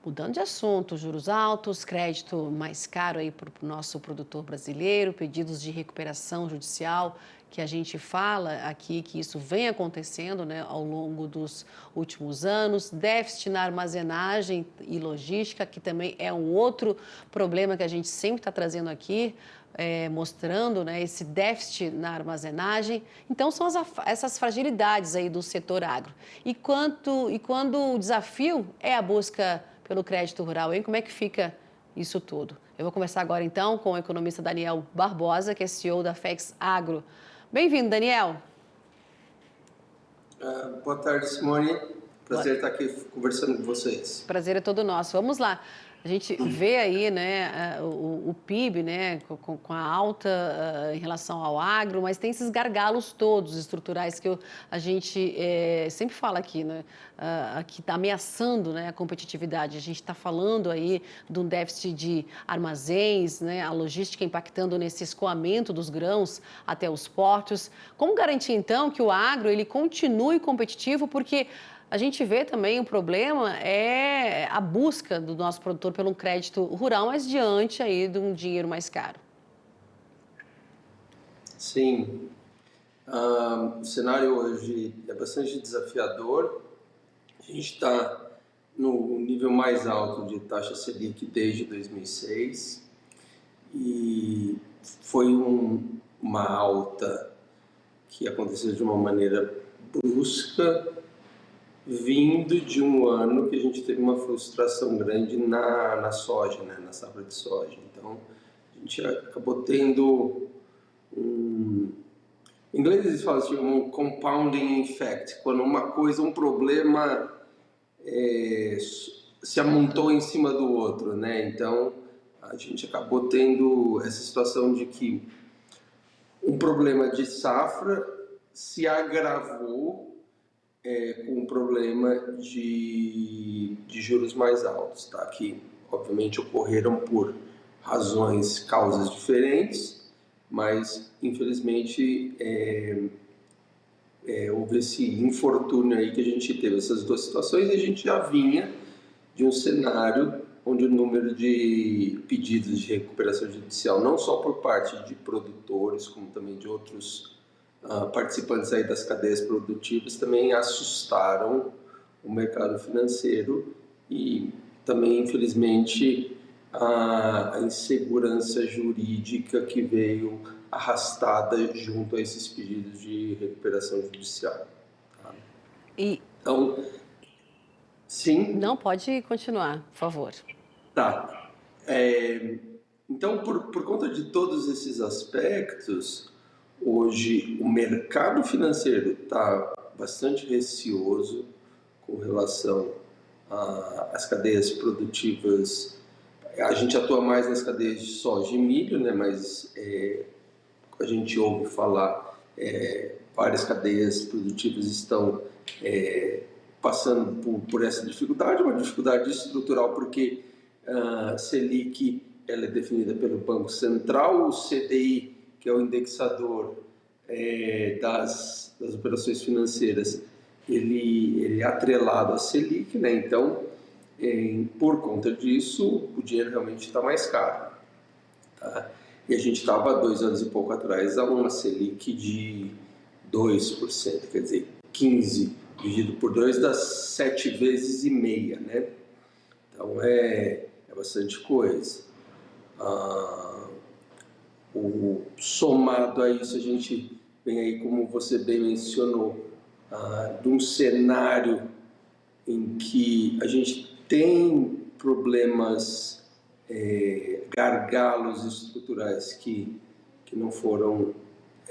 Mudando de assunto, juros altos, crédito mais caro aí para o nosso produtor brasileiro, pedidos de recuperação judicial, que a gente fala aqui que isso vem acontecendo, né, ao longo dos últimos anos, déficit na armazenagem e logística, que também é um outro problema que a gente sempre está trazendo aqui, mostrando, né, esse déficit na armazenagem. Então, são essas fragilidades aí do setor agro. E quando o desafio é a busca pelo crédito rural, hein? Como é que fica isso tudo? Eu vou conversar agora, então, com o economista Daniel Barbosa, que é CEO da FEX Agro. Bem-vindo, Daniel. Boa tarde, Simone. Boa- Prazer estar aqui conversando com vocês. Prazer é todo nosso. Vamos lá. A gente vê aí, né, o PIB, né, com a alta em relação ao agro, mas tem esses gargalos todos estruturais que a gente sempre fala aqui, né, que está ameaçando, né, a competitividade. A gente está falando aí de um déficit de armazéns, né, a logística impactando nesse escoamento dos grãos até os portos. Como garantir, então, que o agro ele continue competitivo, porque a gente vê também o problema é a busca do nosso produtor pelo crédito rural, mas diante aí de um dinheiro mais caro. Sim, o cenário hoje é bastante desafiador. A gente está no nível mais alto de taxa Selic desde 2006 e foi uma alta que aconteceu de uma maneira brusca, vindo de um ano que a gente teve uma frustração grande na soja, né, na safra de soja. Então, a gente acabou tendo em inglês eles falam assim, um compounding effect, quando uma coisa, um problema se amontou em cima do outro, né? Então, a gente acabou tendo essa situação de que um problema de safra se agravou com um problema de juros mais altos, tá? Que obviamente ocorreram por razões, causas diferentes, mas infelizmente houve esse infortúnio aí que a gente teve essas duas situações e a gente já vinha de um cenário onde o número de pedidos de recuperação judicial, não só por parte de produtores, como também de outros participantes aí das cadeias produtivas, também assustaram o mercado financeiro e também, infelizmente, a insegurança jurídica que veio arrastada junto a esses pedidos de recuperação judicial. Tá? E Então, sim, não pode continuar, por favor. tá. Então, por conta de todos esses aspectos, hoje o mercado financeiro está bastante receoso com relação às cadeias produtivas. A gente atua mais nas cadeias de soja e milho, né? Mas a gente ouve falar, várias cadeias produtivas estão passando por essa dificuldade, uma dificuldade estrutural, porque a Selic ela é definida pelo Banco Central, o CDI, que é o indexador das operações financeiras, ele é atrelado à Selic, né? Então, por conta disso, o dinheiro realmente está mais caro. Tá? E a gente estava 2 anos e pouco atrás a uma Selic de 2%, quer dizer, 15 dividido por 2 dá 7 vezes e meia, né? Então é bastante coisa. Somado a isso, a gente vem aí, como você bem mencionou, de um cenário em que a gente tem problemas, gargalos estruturais que não foram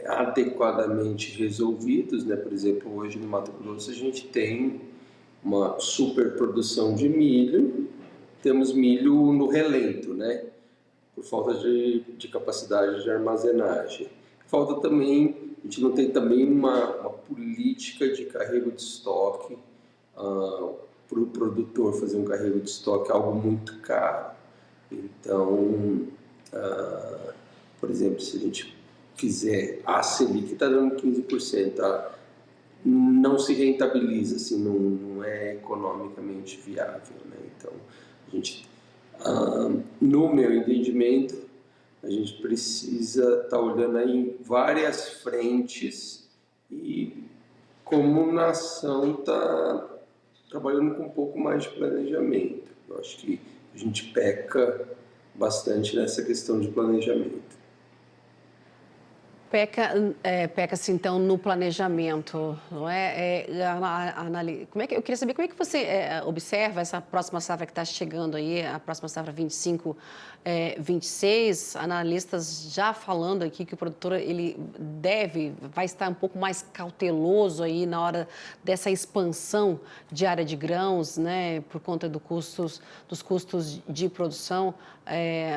adequadamente resolvidos, né? Por exemplo, hoje no Mato Grosso a gente tem uma superprodução de milho, temos milho no relento, né? Por falta de capacidade de armazenagem. Falta também, a gente não tem também uma política de carrego de estoque para o produtor fazer um carrego de estoque, é algo muito caro. Então, por exemplo, se a gente fizer a Selic está dando 15%, não se rentabiliza, assim, não é economicamente viável, né? Então, a A gente, no meu entendimento, a gente precisa estar olhando aí em várias frentes e como nação está trabalhando com um pouco mais de planejamento. Eu acho que a gente peca bastante nessa questão de planejamento. Peca-se então no planejamento, não é? Como é que, eu queria saber como é que você observa essa próxima safra que está chegando aí, a próxima safra 25, 26, analistas já falando aqui que o produtor ele vai estar um pouco mais cauteloso aí na hora dessa expansão de área de grãos, né, por conta dos custos de produção.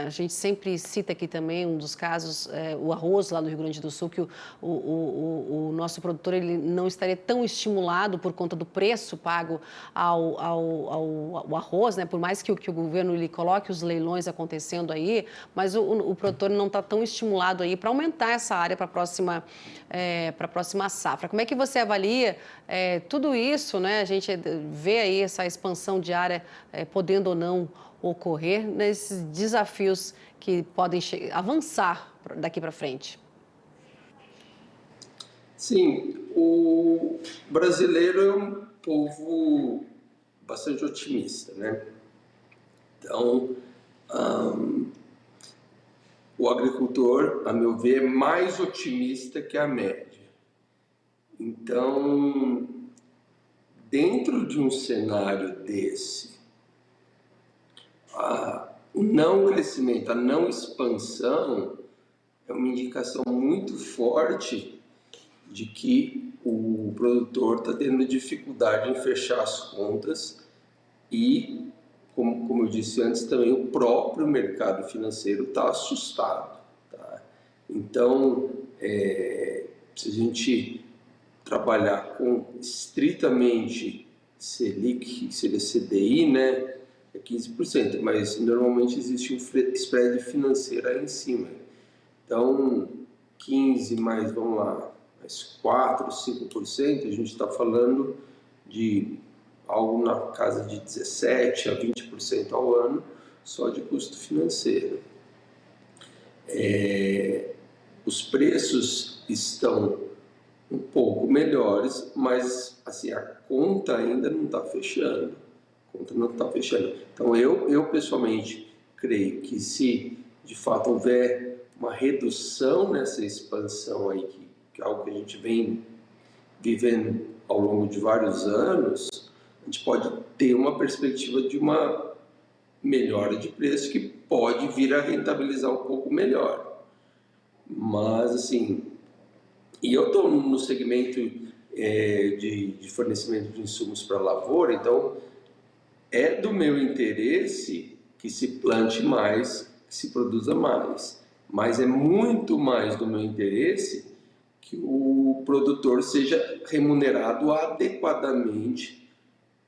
A gente sempre cita aqui também um dos casos, o arroz lá no Rio Grande do Sul, que o nosso produtor ele não estaria tão estimulado por conta do preço pago ao arroz, né? Por mais que o governo ele coloque os leilões acontecendo aí, mas o produtor não está tão estimulado aí para aumentar essa área para a próxima safra. Como é que você avalia tudo isso, né? A gente vê aí essa expansão de área podendo ou não ocorrer nesses desafios que podem avançar daqui para frente? Sim, o brasileiro é um povo bastante otimista, né? Então, o agricultor, a meu ver, é mais otimista que a média. Então, dentro de um cenário desse, o não crescimento, a não expansão é uma indicação muito forte de que o produtor está tendo dificuldade em fechar as contas e, como eu disse antes, também o próprio mercado financeiro está assustado. Tá? Então, se a gente trabalhar com estritamente Selic, seria CDI, né, é 15%, mas normalmente existe um spread financeiro aí em cima. Então, 15 mais, vamos lá, mais 4, 5%, a gente está falando de algo na casa de 17% a 20% ao ano, só de custo financeiro. Os preços estão um pouco melhores, mas assim, a conta ainda não está fechando. Então, eu pessoalmente creio que se de fato houver uma redução nessa expansão aí, que é algo que a gente vem vivendo ao longo de vários anos, a gente pode ter uma perspectiva de uma melhora de preço que pode vir a rentabilizar um pouco melhor. Mas, assim, e eu estou no segmento de fornecimento de insumos para a lavoura, então é do meu interesse que se plante mais, que se produza mais. Mas é muito mais do meu interesse que o produtor seja remunerado adequadamente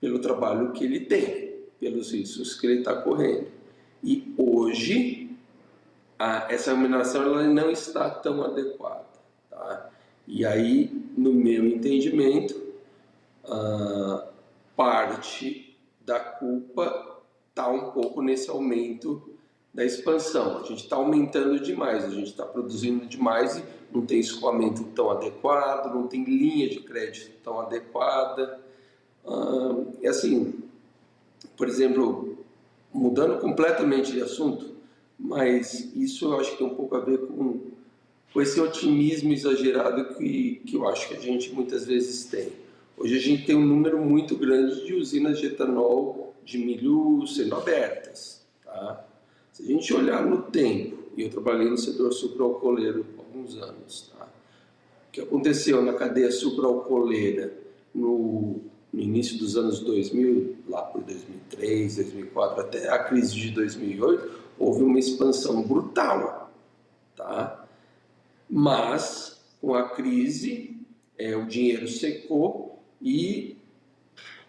pelo trabalho que ele tem, pelos riscos que ele está correndo. E hoje, essa remuneração ela não está tão adequada. Tá? E aí, no meu entendimento, parte da culpa está um pouco nesse aumento da expansão. A gente está aumentando demais, a gente está produzindo demais e não tem escoamento tão adequado, não tem linha de crédito tão adequada. E assim, por exemplo, mudando completamente de assunto, mas isso eu acho que tem um pouco a ver com esse otimismo exagerado que eu acho que a gente muitas vezes tem. Hoje a gente tem um número muito grande de usinas de etanol de milho sendo abertas. Tá? Se a gente olhar no tempo, e eu trabalhei no setor sucroalcooleiro há alguns anos, tá? O que aconteceu na cadeia sucroalcooleira no início dos anos 2000, lá por 2003, 2004, até a crise de 2008, houve uma expansão brutal. Tá? Mas, com a crise, o dinheiro secou e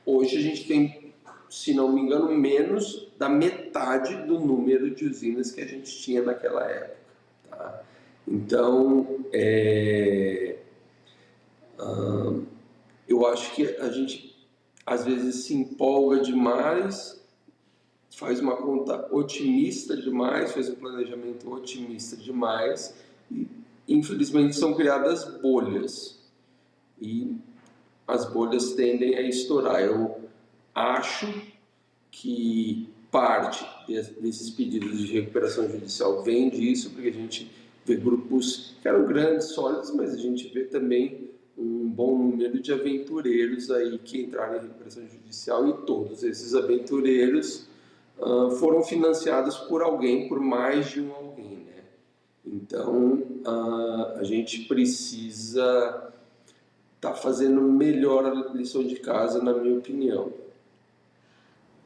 hoje a gente tem, se não me engano, menos da metade do número de usinas que a gente tinha naquela época. Tá? Então, eu acho que a gente às vezes se empolga demais faz uma conta otimista demais, faz um planejamento otimista demais e, infelizmente, são criadas bolhas e as bolhas tendem a estourar. Eu acho que parte desses pedidos de recuperação judicial vem disso, porque a gente vê grupos que eram grandes, sólidos, mas a gente vê também um bom número de aventureiros aí que entraram em recuperação judicial, e todos esses aventureiros foram financiados por alguém, por mais de um alguém, né? Então, a gente precisa estar fazendo melhor a lição de casa, na minha opinião.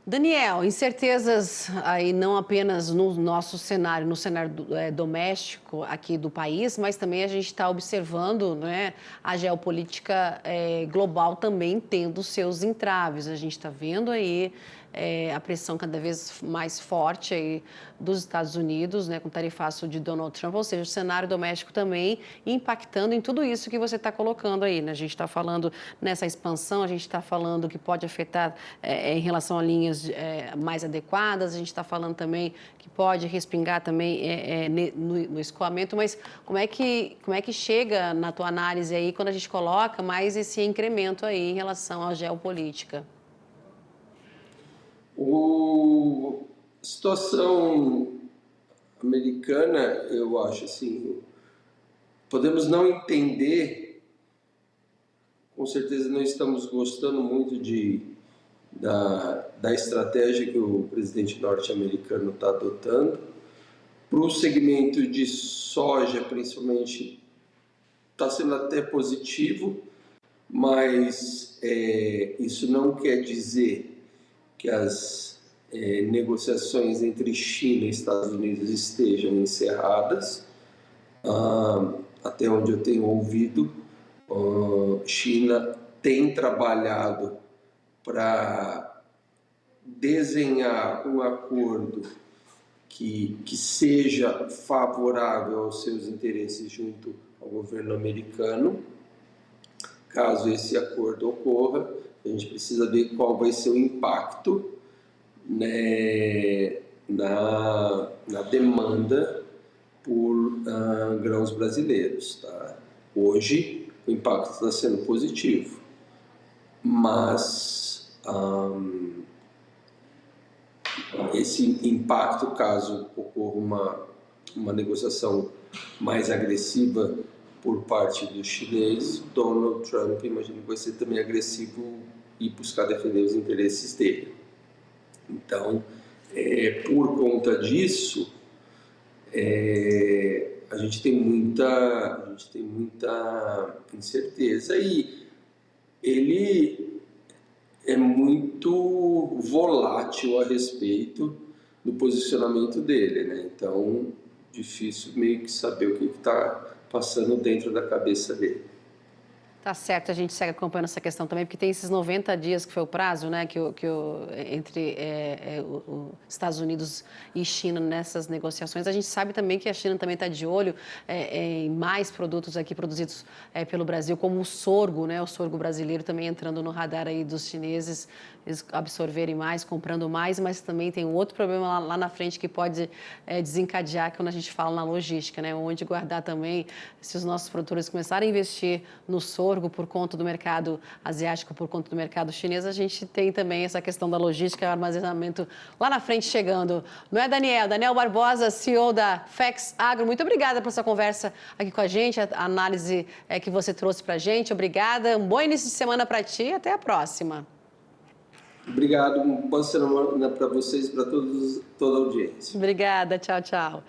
Daniel, incertezas aí não apenas no nosso cenário, no cenário doméstico aqui do país, mas também a gente está observando, né, a geopolítica global também tendo seus entraves. A gente está vendo aí a pressão cada vez mais forte aí dos Estados Unidos, né, com o tarifaço de Donald Trump, ou seja, o cenário doméstico também impactando em tudo isso que você está colocando aí, né? A gente está falando nessa expansão, a gente está falando que pode afetar em relação a linhas mais adequadas, a gente está falando também que pode respingar também no escoamento, mas como é que chega na tua análise aí quando a gente coloca mais esse incremento aí em relação à geopolítica? A situação americana, eu acho assim, podemos não entender, com certeza não estamos gostando muito da estratégia que o presidente norte-americano está adotando. Para o segmento de soja, principalmente, está sendo até positivo, mas isso não quer dizer que as negociações entre China e Estados Unidos estejam encerradas. Até onde eu tenho ouvido, China tem trabalhado para desenhar um acordo que seja favorável aos seus interesses junto ao governo americano. Caso esse acordo ocorra, a gente precisa ver qual vai ser o impacto, né, na demanda por grãos brasileiros. Tá? Hoje, o impacto está sendo positivo, mas esse impacto, caso ocorra uma negociação mais agressiva por parte dos chineses, Donald Trump, imagino que vai ser também agressivo e buscar defender os interesses dele. Então, por conta disso, a gente tem muita incerteza, e ele é muito volátil a respeito do posicionamento dele, né? Então, difícil meio que saber o que está passando dentro da cabeça dele. Tá certo, a gente segue acompanhando essa questão também, porque tem esses 90 dias que foi o prazo, né, entre os Estados Unidos e China nessas negociações. A gente sabe também que a China também está de olho em mais produtos aqui produzidos pelo Brasil, como o sorgo, né, o sorgo brasileiro também entrando no radar aí dos chineses, eles absorverem mais, comprando mais, mas também tem um outro problema lá na frente que pode desencadear quando a gente fala na logística, né, onde guardar também, se os nossos produtores começarem a investir no sorgo por conta do mercado asiático, por conta do mercado chinês, a gente tem também essa questão da logística e armazenamento lá na frente chegando. Não é, Daniel? Daniel Barbosa, CEO da Fex Agro, muito obrigada por essa conversa aqui com a gente, a análise que você trouxe para a gente. Obrigada, um bom início de semana para ti e até a próxima. Obrigado, uma boa semana para vocês e para toda a audiência. Obrigada, tchau, tchau.